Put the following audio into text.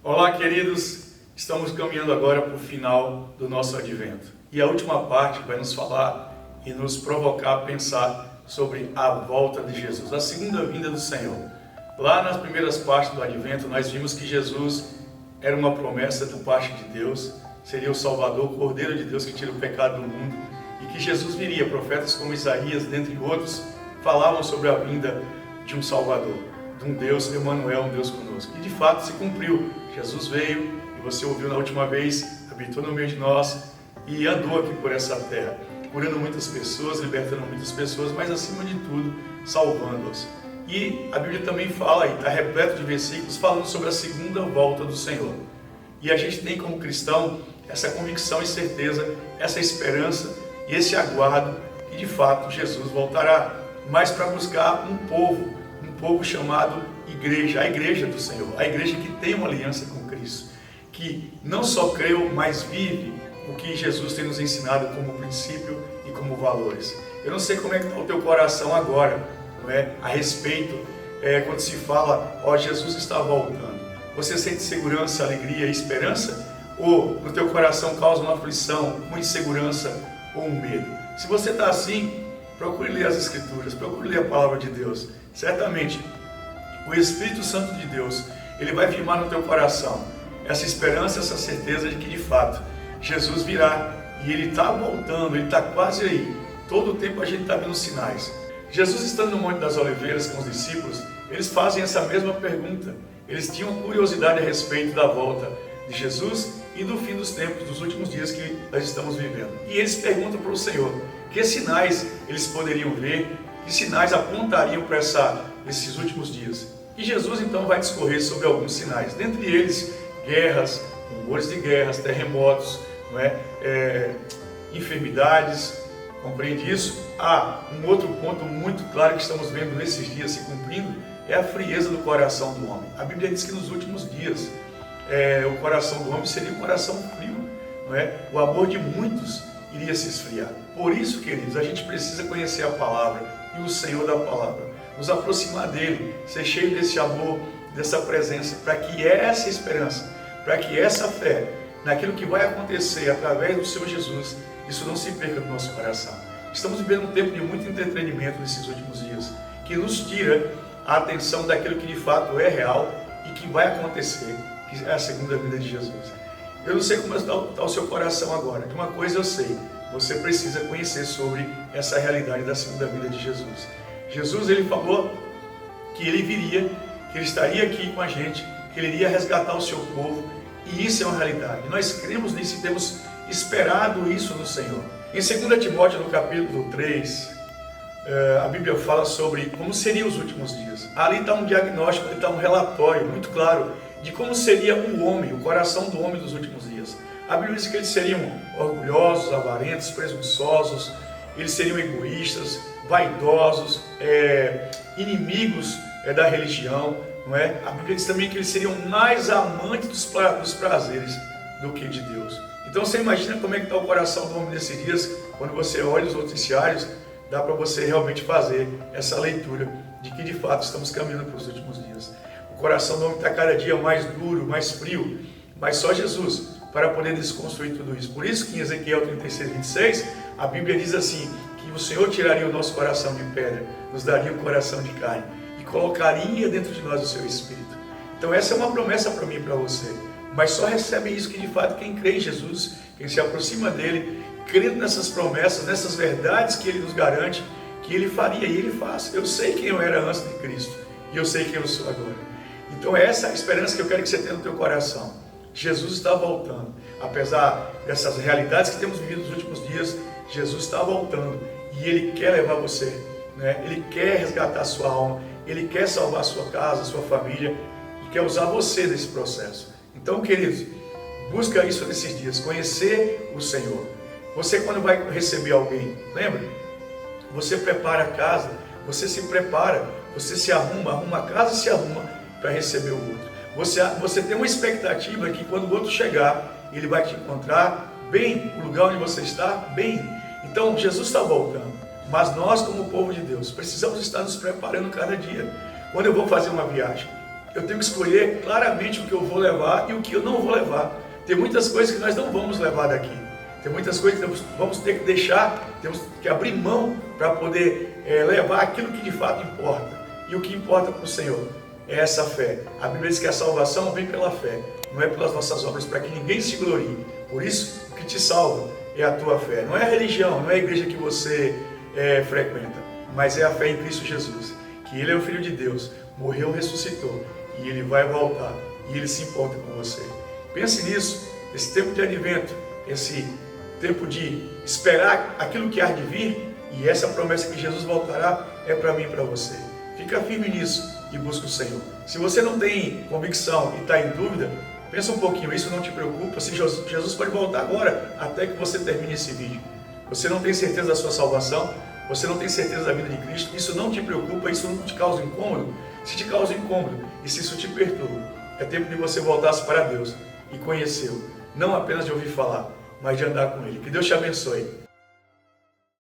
Olá, queridos, estamos caminhando agora para o final do nosso advento. E a última parte vai nos falar e nos provocar a pensar sobre a volta de Jesus, a segunda vinda do Senhor. Lá nas primeiras partes do advento, nós vimos que Jesus era uma promessa da parte de Deus, seria o Salvador, o Cordeiro de Deus que tira o pecado do mundo, e que Jesus viria. Profetas como Isaías, dentre outros, falavam sobre a vinda de um Salvador, de um Deus, Emmanuel, um Deus conosco. E de fato se cumpriu. Jesus veio, e você ouviu na última vez, habitou no meio de nós e andou aqui por essa terra, curando muitas pessoas, libertando muitas pessoas, mas acima de tudo, salvando-as. E a Bíblia também fala, e está repleto de versículos, falando sobre a segunda volta do Senhor. E a gente tem como cristão essa convicção e certeza, essa esperança e esse aguardo que de fato Jesus voltará, mas para buscar um povo chamado igreja, a igreja do Senhor, a igreja que tem uma aliança com Cristo, que não só creu, mas vive o que Jesus tem nos ensinado como princípio e como valores. Eu não sei como é que está o teu coração agora, não é? A respeito, quando se fala, Jesus está voltando. Você sente segurança, alegria e esperança? Ou no teu coração causa uma aflição, uma insegurança ou um medo? Se você está assim, procure ler as Escrituras, procure ler a Palavra de Deus. Certamente, o Espírito Santo de Deus, ele vai firmar no teu coração essa esperança, essa certeza de que de fato Jesus virá e ele está voltando, ele está quase aí. Todo o tempo a gente está vendo sinais. Jesus estando no Monte das Oliveiras com os discípulos, eles fazem essa mesma pergunta. Eles tinham curiosidade a respeito da volta de Jesus e do fim dos tempos, dos últimos dias que nós estamos vivendo. E eles perguntam para o Senhor que sinais eles poderiam ver, que sinais apontariam para esses últimos dias. E Jesus então vai discorrer sobre alguns sinais, dentre eles guerras, rumores de guerras, terremotos, enfermidades. Compreende isso? Um outro ponto muito claro que estamos vendo nesses dias se cumprindo é a frieza do coração do homem. A Bíblia diz que nos últimos dias o coração do homem seria um coração frio, não é? O amor de muitos iria se esfriar. Por isso, queridos, a gente precisa conhecer a palavra e o Senhor da palavra, nos aproximar dele, ser cheio desse amor, dessa presença, para que essa esperança, para que essa fé naquilo que vai acontecer através do Senhor Jesus, isso não se perca no nosso coração. Estamos vivendo um tempo de muito entretenimento nesses últimos dias, que nos tira a atenção daquilo que de fato é real e que vai acontecer, que é a segunda vinda de Jesus. Eu não sei como está o seu coração agora. De uma coisa eu sei, você precisa conhecer sobre essa realidade da segunda vinda de Jesus. Jesus, ele falou que ele viria, que ele estaria aqui com a gente, que ele iria resgatar o seu povo, e isso é uma realidade. Nós cremos nisso e temos esperado isso no Senhor. Em 2 Timóteo, no capítulo 3, a Bíblia fala sobre como seriam os últimos dias. Ali está um diagnóstico, ali está um relatório muito claro de como seria o homem, o coração do homem dos últimos dias. A Bíblia diz que eles seriam orgulhosos, avarentos, presunçosos, eles seriam egoístas, vaidosos, inimigos da religião, não é? A Bíblia diz também que eles seriam mais amantes dos prazeres do que de Deus. Então você imagina como é que está o coração do homem nesses dias, quando você olha os noticiários, dá para você realmente fazer essa leitura de que de fato estamos caminhando para os últimos dias. O coração do homem está cada dia mais duro, mais frio, mas só Jesus para poder desconstruir tudo isso. Por isso que em Ezequiel 36, 26, a Bíblia diz assim, que o Senhor tiraria o nosso coração de pedra, nos daria um coração de carne e colocaria dentro de nós o seu Espírito. Então essa é uma promessa para mim e para você, mas só recebe isso que de fato quem crê em Jesus, quem se aproxima dele, crendo nessas promessas, nessas verdades que ele nos garante, que ele faria e ele faz. Eu sei quem eu era antes de Cristo e eu sei quem eu sou agora. Então é essa a esperança que eu quero que você tenha no teu coração. Jesus está voltando. Apesar dessas realidades que temos vivido nos últimos dias, Jesus está voltando e ele quer levar você, né? Ele quer resgatar a sua alma, ele quer salvar a sua casa, a sua família e quer usar você nesse processo. Então, queridos, busca isso nesses dias, conhecer o Senhor. Você quando vai receber alguém, lembra? Você prepara a casa, você se prepara, você se arruma a casa e se arruma para receber o outro. Você tem uma expectativa que quando o outro chegar, ele vai te encontrar bem, no lugar onde você está, bem. Então, Jesus está voltando, mas nós como povo de Deus, precisamos estar nos preparando cada dia. Quando eu vou fazer uma viagem, eu tenho que escolher claramente o que eu vou levar e o que eu não vou levar. Tem muitas coisas que nós não vamos levar daqui. Tem muitas coisas que vamos ter que deixar, temos que abrir mão para poder levar aquilo que de fato importa. E o que importa para o Senhor é essa fé. A Bíblia diz que a salvação vem pela fé, não é pelas nossas obras, para que ninguém se glorie. Por isso, o que te salva é a tua fé. Não é a religião, não é a igreja que você frequenta, mas é a fé em Cristo Jesus. Que Ele é o Filho de Deus, morreu, ressuscitou, e Ele vai voltar, e Ele se importa com você. Pense nisso, esse tempo de advento, esse tempo de esperar aquilo que há de vir, e essa promessa que Jesus voltará é para mim e para você. Fica firme nisso e busca o Senhor. Se você não tem convicção e está em dúvida, pensa um pouquinho, isso não te preocupa. Se Jesus pode voltar agora, até que você termine esse vídeo. Você não tem certeza da sua salvação, você não tem certeza da vida de Cristo, isso não te preocupa, isso não te causa incômodo. Se te causa incômodo e se isso te perturba, é tempo de você voltar-se para Deus e conhecê-lo, não apenas de ouvir falar, mas de andar com Ele. Que Deus te abençoe.